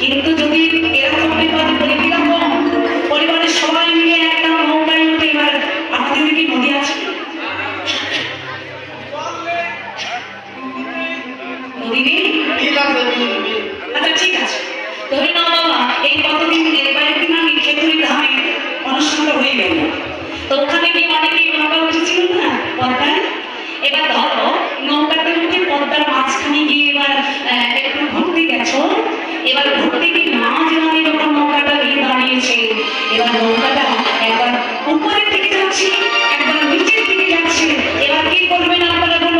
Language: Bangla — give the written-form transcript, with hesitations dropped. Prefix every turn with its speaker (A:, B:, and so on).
A: কিন্তু যদি এরকম বিপদে পড়ে কিরকম পরিবারের সবাই মিলে একটা নৌকায় উঠে এবার আমাদের কি নদী আছে নদী নেই আচ্ছা ঠিক আছে ধরে নাও বাবা এই কতদিন কয়েকদিন আগে খেতুরি ধামে অনুষ্ঠানটা হয়ে গেল তো ওখানে কি অনেকেই নৌকা উঠেছিল না পদ্মায় এবার ধরো নৌকাতে উঠে পদ্মার মাঝখানে গিয়ে এবার একটু ঘুরতে গেছো এবার ঘুরতে গিয়ে মাঝ মানে যখন নৌকাটা গিয়ে দাঁড়িয়েছে এবার নৌকাটা একবার উপরের দিকে যাচ্ছে একবার নিচের দিকে যাচ্ছে এবার কি করবেন আপনারা বলুন